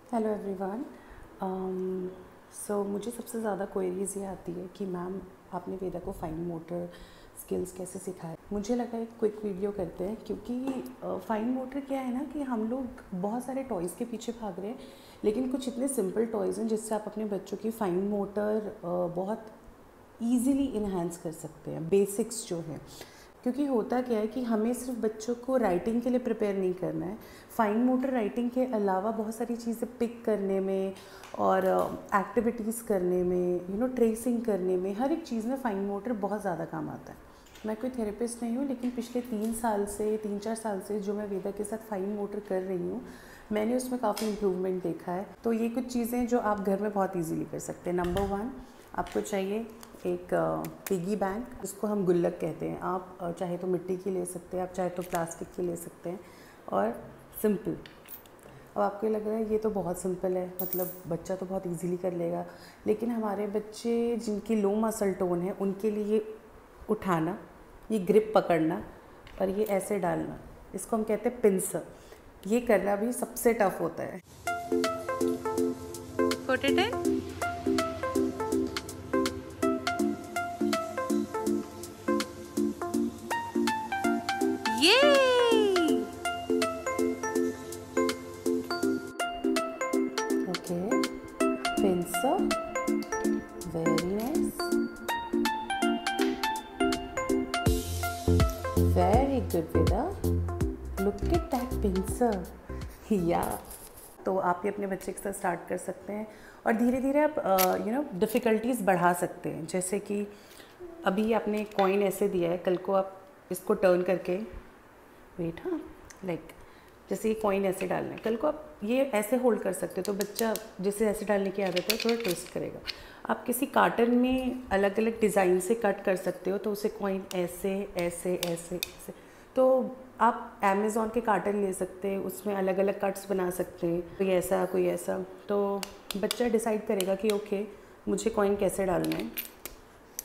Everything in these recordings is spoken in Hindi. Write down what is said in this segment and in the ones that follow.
Hello everyone. मुझे सबसे ज़्यादा क्वेरीज ये आती है कि मैम आपने वेदा को फाइन मोटर स्किल्स कैसे सिखाए। मुझे लगा एक क्विक वीडियो करते हैं क्योंकि फाइन मोटर क्या है ना कि हम लोग बहुत सारे टॉयज़ के पीछे भाग रहे हैं, लेकिन कुछ इतने सिंपल टॉयज़ हैं जिससे आप अपने बच्चों की फाइन मोटर बहुत ईज़िली इन्हांस कर सकते हैं, बेसिक्स जो हैं। क्योंकि होता क्या है कि हमें सिर्फ बच्चों को राइटिंग के लिए प्रिपेयर नहीं करना है, फाइन मोटर राइटिंग के अलावा बहुत सारी चीज़ें पिक करने में और एक्टिविटीज़ करने में, ट्रेसिंग करने में, हर एक चीज़ में फ़ाइन मोटर बहुत ज़्यादा काम आता है। मैं कोई थेरेपिस्ट नहीं हूँ, लेकिन पिछले 3-4 साल से जो मैं वेदा के साथ फ़ाइन मोटर कर रही हूँ, मैंने उसमें काफ़ी इम्प्रूवमेंट देखा है। तो ये कुछ चीज़ें जो आप घर में बहुत ईजीली कर सकते हैं। नंबर 1, आपको चाहिए एक पिगी बैंक, जिसको हम गुल्लक कहते हैं। आप चाहे तो मिट्टी की ले सकते हैं, आप चाहे तो प्लास्टिक की ले सकते हैं, और सिंपल। अब आपको लग रहा है ये तो बहुत सिंपल है, मतलब बच्चा तो बहुत इजीली कर लेगा, लेकिन हमारे बच्चे जिनकी लो मसल टोन है उनके लिए ये उठाना, ये ग्रिप पकड़ना और ये ऐसे डालना, इसको हम कहते हैं पिंसर, ये करना भी सबसे टफ होता है। Put it in. Yay! Okay, pincer, very nice, very good Veda, look at that pincer, yeah। तो आप ये अपने बच्चे के साथ स्टार्ट कर सकते हैं और धीरे धीरे आप डिफ़िकल्टीज़ बढ़ा सकते हैं। जैसे कि अभी आपने कॉइन ऐसे दिया है, कल को आप इसको टर्न करके वेट, हाँ, लाइक जैसे ये कॉइन ऐसे डालना है, कल को आप ये ऐसे होल्ड कर सकते हो, तो बच्चा जिसे ऐसे डालने की आदत है थोड़ा ट्विस्ट करेगा। आप किसी कार्टन में अलग अलग डिज़ाइन से कट कर सकते हो, तो उसे कॉइन ऐसे ऐसे ऐसे ऐसे, तो आप अमेज़ॉन के कार्टन ले सकते हैं, उसमें अलग अलग कट्स बना सकते हैं, कोई ऐसा, तो बच्चा डिसाइड करेगा कि ओके मुझे कॉइन कैसे डालना है।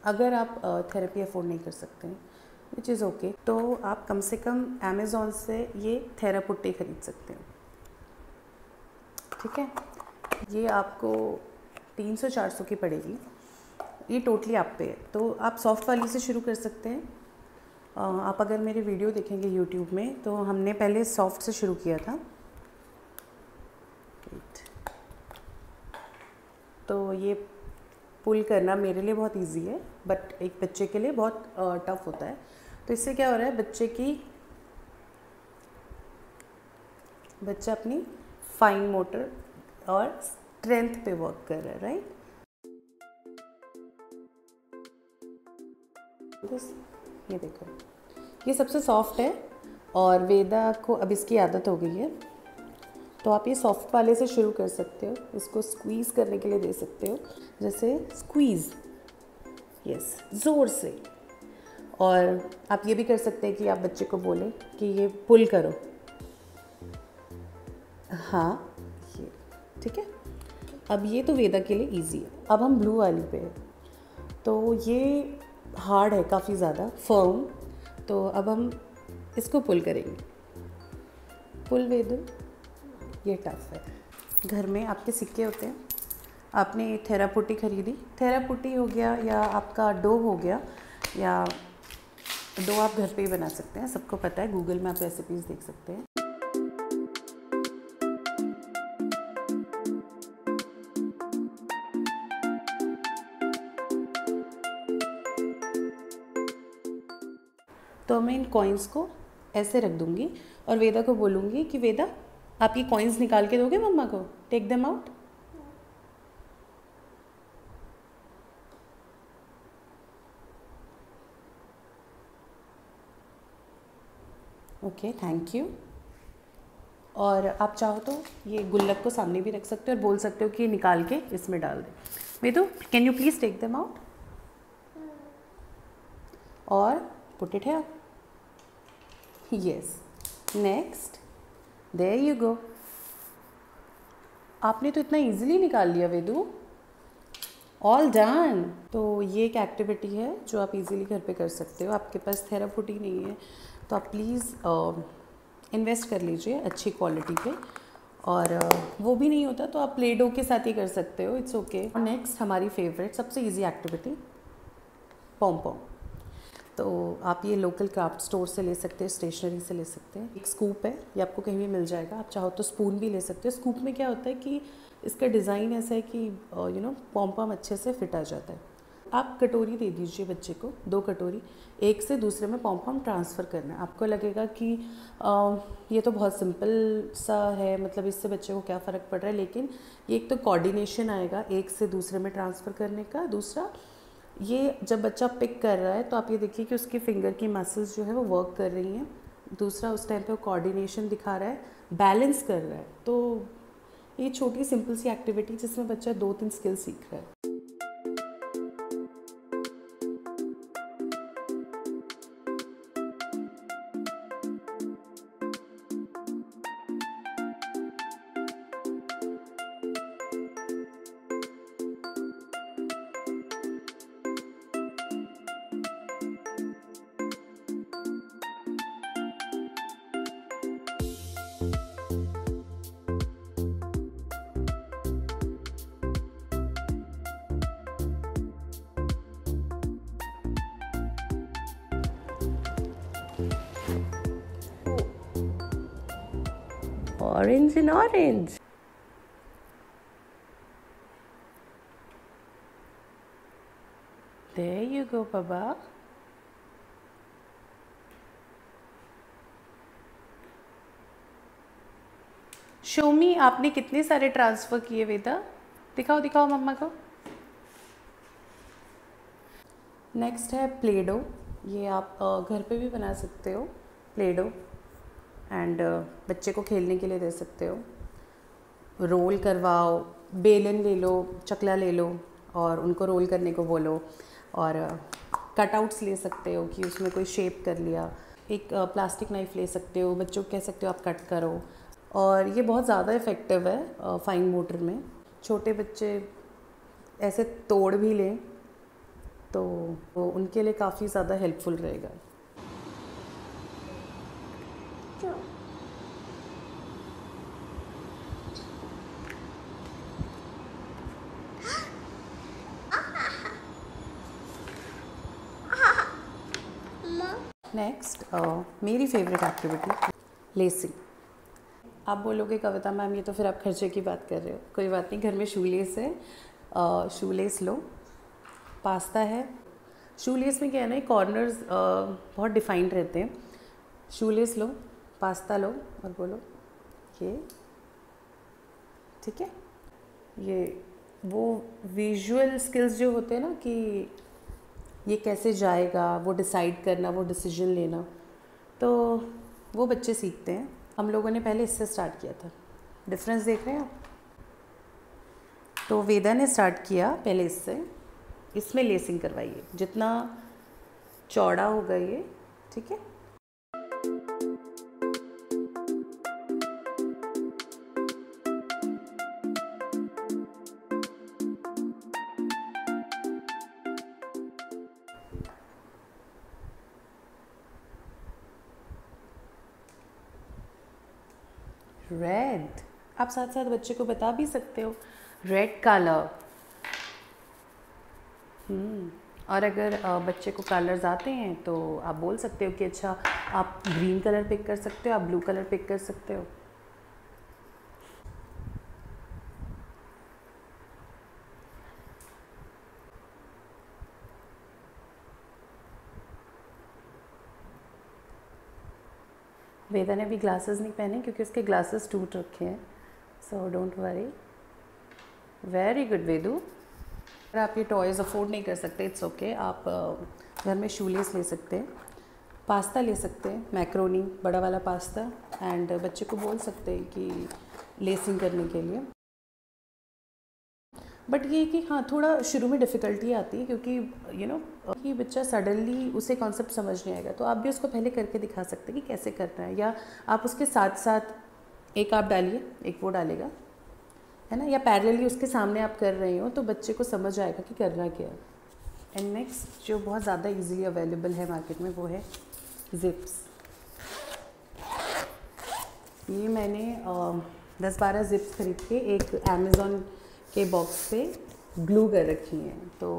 अगर आप थेरेपी अफोर्ड नहीं कर सकते हैं, विच इज़ ओके, तो आप कम से कम अमेज़ॉन से ये थेरापुट्टी ख़रीद सकते हैं, ठीक है। ये आपको 300-400 की पड़ेगी, ये टोटली आप पे है। तो आप सॉफ्ट वाली से शुरू कर सकते हैं। आप अगर मेरे वीडियो देखेंगे यूट्यूब में, तो हमने पहले सॉफ्ट से शुरू किया था। तो ये पुल करना मेरे लिए बहुत इजी है, बट एक बच्चे के लिए बहुत टफ होता है। तो इससे क्या हो रहा है, बच्चा अपनी फाइन मोटर और स्ट्रेंथ पे वर्क कर रहा है, राइट। ये देखो, ये सबसे सॉफ्ट है और वेदा को अब इसकी आदत हो गई है, तो आप ये सॉफ्ट वाले से शुरू कर सकते हो। इसको स्क्वीज़ करने के लिए दे सकते हो, जैसे स्क्वीज़, यस, ज़ोर से। और आप ये भी कर सकते हैं कि आप बच्चे को बोलें कि ये पुल करो, हाँ, ये ठीक है। अब ये तो वेदा के लिए इजी है। अब हम ब्लू वाली पे है, तो ये हार्ड है, काफ़ी ज़्यादा फर्म, तो अब हम इसको पुल करेंगे। पुल वेदू, ये टफ है। घर में आपके सिक्के होते हैं, आपने थेरापुट्टी खरीदी, थेरापुट्टी हो गया या आपका डो हो गया, या डो आप घर पे ही बना सकते हैं, सबको पता है, गूगल में आप रेसिपीज़ देख सकते हैं। तो मैं इन कॉइन्स को ऐसे रख दूँगी और वेदा को बोलूँगी कि वेदा आप ये कॉइन्स निकाल के दोगे मम्मा को, take them out. Okay, thank you. और आप चाहो तो ये गुल्लक को सामने भी रख सकते हो और बोल सकते हो कि निकाल के इसमें डाल दे। Vedu, can you please take them out और put it here. Yes, next, there you go. आपने तो इतना इजीली निकाल लिया वेदू, ऑल डन। तो ये एक एक्टिविटी है जो आप इजीली घर पे कर सकते हो। आपके पास थेरापुटी नहीं है तो आप प्लीज़ इन्वेस्ट कर लीजिए अच्छी क्वालिटी पे, और वो भी नहीं होता तो आप प्ले डो के साथ ही कर सकते हो, इट्स ओके। नेक्स्ट हमारी फेवरेट सबसे इजी एक्टिविटी, पॉम पॉम। तो आप ये लोकल क्राफ्ट स्टोर से ले सकते हैं, स्टेशनरी से ले सकते हैं। एक स्कूप है, ये आपको कहीं भी मिल जाएगा। आप चाहो तो स्पून भी ले सकते हो। स्कूप में क्या होता है कि इसका डिज़ाइन ऐसा है कि पॉम पॉम अच्छे से फिट आ जाता है। आप कटोरी दे दीजिए बच्चे को, 2 कटोरी, एक से दूसरे में पॉम पॉम ट्रांसफ़र करना है। आपको लगेगा कि ये तो बहुत सिंपल सा है, मतलब इससे बच्चे को क्या फ़र्क पड़ रहा है, लेकिन ये एक तो कोऑर्डिनेशन आएगा एक से दूसरे में ट्रांसफ़र करने का। दूसरा, ये जब बच्चा पिक कर रहा है तो आप ये देखिए कि उसकी फिंगर की मसल्स जो है वो वर्क कर रही हैं। दूसरा, उस टाइम पे वो कोऑर्डिनेशन दिखा रहा है, बैलेंस कर रहा है। तो ये छोटी सिंपल सी एक्टिविटी जिसमें बच्चा 2-3 स्किल सीख रहा है। Orange and orange. There you go, Baba. Show me, आपने कितने सारे ट्रांसफ़र किए वेदा? दिखाओ दिखाओ मम्मा को। नेक्स्ट है प्ले डो। ये आप घर पे भी बना सकते हो, प्ले डो, एंड बच्चे को खेलने के लिए दे सकते हो। रोल करवाओ, बेलन ले लो, चकला ले लो और उनको रोल करने को बोलो। और कटआउट्स ले सकते हो कि उसमें कोई शेप कर लिया। एक प्लास्टिक नाइफ़ ले सकते हो, बच्चों को कह सकते हो आप कट करो। और ये बहुत ज़्यादा इफ़ेक्टिव है फाइन मोटर में। छोटे बच्चे ऐसे तोड़ भी लें तो उनके लिए काफ़ी ज़्यादा हेल्पफुल रहेगा। नेक्स्ट मेरी फेवरेट एक्टिविटी, लेसिंग। आप बोलोगे कविता मैम ये तो फिर आप खर्चे की बात कर रहे हो। कोई बात नहीं, घर में शूलेस है, शूलेस लो। पास्ता है, शूलेस में क्या है ना, कॉर्नर्स बहुत डिफाइंड रहते हैं। शूलेस लो, पास्ता लो और बोलो ये, ठीक है। ये वो विजुअल स्किल्स जो होते हैं ना कि ये कैसे जाएगा, वो डिसाइड करना, वो डिसीजन लेना, तो वो बच्चे सीखते हैं। हम लोगों ने पहले इससे स्टार्ट किया था। डिफरेंस देख रहे हैं आप? तो वेदा ने स्टार्ट किया पहले इससे, इसमें लेसिंग करवाइए, जितना चौड़ा होगा ये, ठीक है। रेड, आप साथ साथ बच्चे को बता भी सकते हो रेड कलर। और अगर बच्चे को कलर्स आते हैं तो आप बोल सकते हो कि अच्छा आप ग्रीन कलर पिक कर सकते हो, आप ब्लू कलर पिक कर सकते हो। वेदा ने भी ग्लासेस नहीं पहने क्योंकि उसके ग्लासेस टूट रखे हैं, so don't worry. Very good Vedu. अगर आप ये टॉयज़ अफोर्ड नहीं कर सकते, इट्स ओके, आप घर में शूलेस ले सकते हैं, पास्ता ले सकते हैं, मैक्रोनी बड़ा वाला पास्ता, एंड बच्चे को बोल सकते हैं कि लेसिंग करने के लिए। बट ये कि हाँ, थोड़ा शुरू में डिफ़िकल्टी आती है क्योंकि कि बच्चा सडनली उसे कॉन्सेप्ट समझ नहीं आएगा, तो आप भी उसको पहले करके दिखा सकते हैं कि कैसे करना है, या आप उसके साथ साथ एक आप डालिए, एक वो डालेगा, है ना, या पैरेलली उसके सामने आप कर रहे हो तो बच्चे को समझ आएगा कि करना क्या है। एंड नेक्स्ट जो बहुत ज़्यादा इजीली अवेलेबल है मार्केट में वो है जिप्स। ये मैंने 10-12 जिप्स खरीद के एक अमेज़ॉन के बॉक्स पे ग्लू कर रखी हैं। तो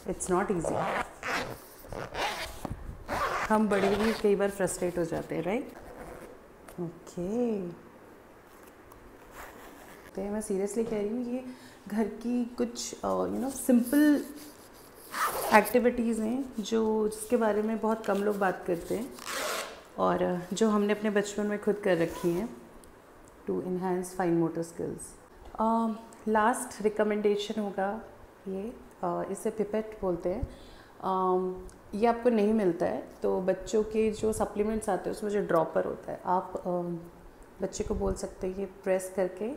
इट्स नॉट ईजी। हम बड़े भी कई बार फ्रस्ट्रेट हो जाते हैं, राइट? ओके, तो मैं सीरियसली कह रही हूँ, ये घर की कुछ सिंपल एक्टिविटीज़ हैं जिसके बारे में बहुत कम लोग बात करते हैं और जो हमने अपने बचपन में खुद कर रखी हैं to enhance fine motor skills. Last recommendation होगा ये, इसे पिपेट बोलते हैं। ये आपको नहीं मिलता है, तो बच्चों के जो सप्लीमेंट्स आते हैं उसमें जो ड्रॉपर होता है, आप बच्चे को बोल सकते हैं ये प्रेस करके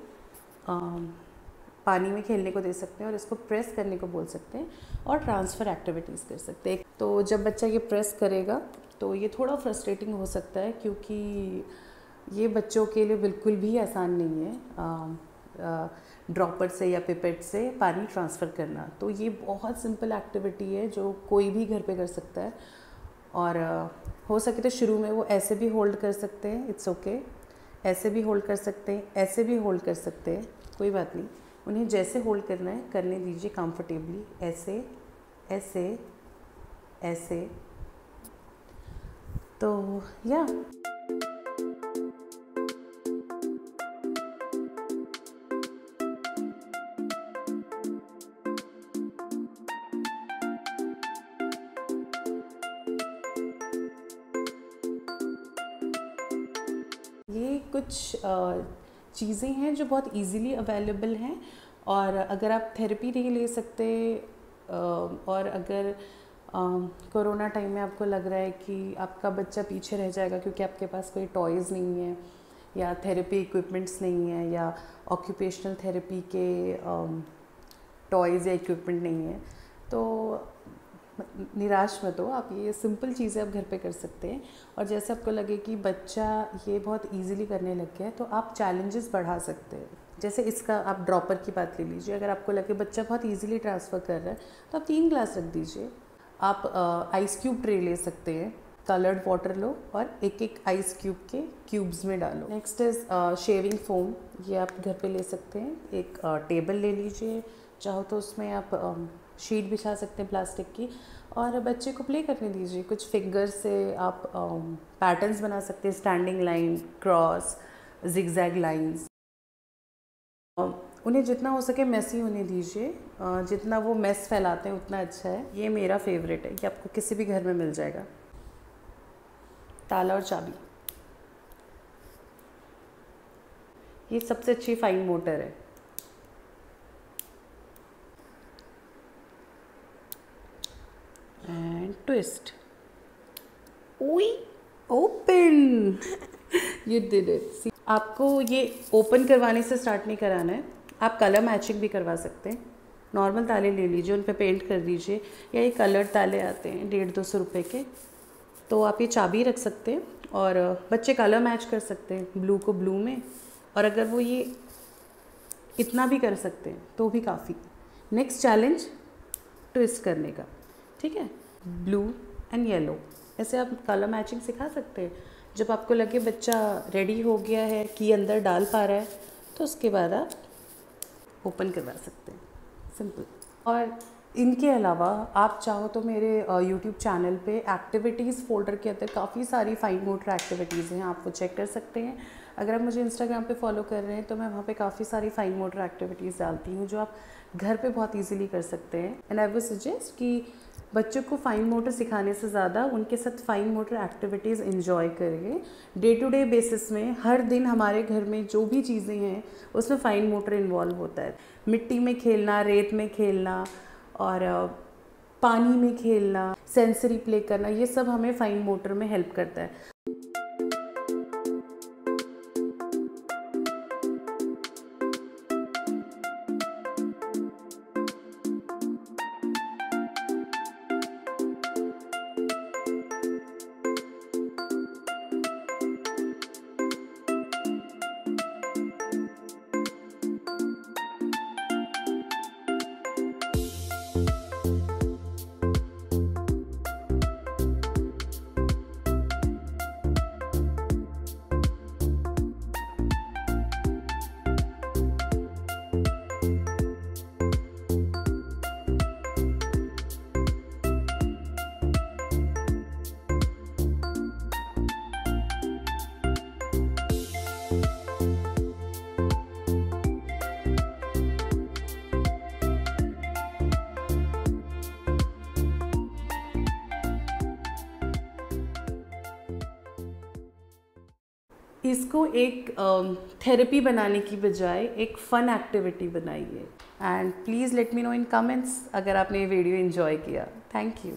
पानी में खेलने को दे सकते हैं और इसको प्रेस करने को बोल सकते हैं और ट्रांसफ़र एक्टिविटीज़ कर सकते हैं। तो जब बच्चा ये प्रेस करेगा तो ये थोड़ा फ्रस्ट्रेटिंग हो सकता है, क्योंकि ये बच्चों के लिए बिल्कुल भी आसान नहीं है ड्रॉपर से या पिपेट से पानी ट्रांसफ़र करना। तो ये बहुत सिंपल एक्टिविटी है जो कोई भी घर पे कर सकता है और हो सके तो शुरू में वो ऐसे भी होल्ड कर सकते हैं, इट्स ओके, ऐसे भी होल्ड कर सकते हैं, ऐसे भी होल्ड कर सकते हैं, कोई बात नहीं। उन्हें जैसे होल्ड करना है करने दीजिए कंफर्टेबली, ऐसे ऐसे ऐसे। तो या ये कुछ चीज़ें हैं जो बहुत इजीली अवेलेबल हैं और अगर आप थेरेपी नहीं ले सकते और अगर कोरोना टाइम में आपको लग रहा है कि आपका बच्चा पीछे रह जाएगा क्योंकि आपके पास कोई टॉयज़ नहीं है या थेरेपी इक्विपमेंट्स नहीं है या ऑक्यूपेशनल थेरेपी के टॉयज़ या इक्विपमेंट नहीं है, तो निराश मत हो। आप ये सिंपल चीज़ें आप घर पे कर सकते हैं और जैसे आपको लगे कि बच्चा ये बहुत इजीली करने लग गया है तो आप चैलेंजेस बढ़ा सकते हैं। जैसे इसका आप ड्रॉपर की बात ले लीजिए, अगर आपको लगे बच्चा बहुत इजीली ट्रांसफ़र कर रहा है तो आप 3 ग्लास रख दीजिए। आप आइस क्यूब ट्रे ले सकते हैं, कलर्ड वाटर लो और एक एक आइस क्यूब के क्यूब्स में डालो। नेक्स्ट इज़ शेविंग फोम, ये आप घर पे ले सकते हैं। एक टेबल ले लीजिए, चाहो तो उसमें आप शीट बिछा सकते हैं प्लास्टिक की और बच्चे को प्ले करने दीजिए। कुछ फिंगर से आप पैटर्न्स बना सकते हैं, standing line, cross, zigzag lines. उन्हें जितना हो सके मेसी होने दीजिए, जितना वो मेस फैलाते हैं उतना अच्छा है। ये मेरा फेवरेट है, ये आपको किसी भी घर में मिल जाएगा, ताला और चाबी। ये सबसे अच्छी फाइन मोटर है। एंड ट्विस्ट, ओई ओपन, यू डिड इट। आपको ये ओपन करवाने से स्टार्ट नहीं कराना है, आप कलर मैचिंग भी करवा सकते हैं। नॉर्मल ताले ले लीजिए, उन पे पेंट कर दीजिए, या ये कलर्ड ताले आते हैं 150-200 रुपये के, तो आप ये चाबी रख सकते हैं और बच्चे कलर मैच कर सकते हैं, ब्लू को ब्लू में, और अगर वो ये इतना भी कर सकते हैं तो भी काफ़ी। नेक्स्ट चैलेंज ट्विस्ट करने का, ठीक है, ब्लू एंड येलो, ऐसे आप कलर मैचिंग सिखा सकते हैं। जब आपको लगे बच्चा रेडी हो गया है कि अंदर डाल पा रहा है तो उसके बाद आप ओपन करवा सकते हैं, सिंपल। और इनके अलावा आप चाहो तो मेरे यूट्यूब चैनल पे एक्टिविटीज़ फोल्डर के अंदर काफ़ी सारी फाइन मोटर एक्टिविटीज़ हैं, आप वो चेक कर सकते हैं। अगर आप मुझे इंस्टाग्राम पे फॉलो कर रहे हैं तो मैं वहाँ पे काफ़ी सारी फाइन मोटर एक्टिविटीज़ डालती हूँ जो आप घर पे बहुत इजीली कर सकते हैं। एंड आई वुड सजेस्ट कि बच्चों को फाइन मोटर सिखाने से ज़्यादा उनके साथ फाइन मोटर एक्टिविटीज़ एंजॉय करिए। डे टू डे बेसिस में हर दिन हमारे घर में जो भी चीज़ें हैं उसमें फ़ाइन मोटर इन्वॉल्व होता है। मिट्टी में खेलना, रेत में खेलना और पानी में खेलना, सेंसरी प्ले करना, ये सब हमें फाइन मोटर में हेल्प करता है। इसको एक थेरेपी बनाने की बजाय एक फ़न एक्टिविटी बनाइए। And please let me know in comments अगर आपने ये वीडियो एंजॉय किया। Thank you.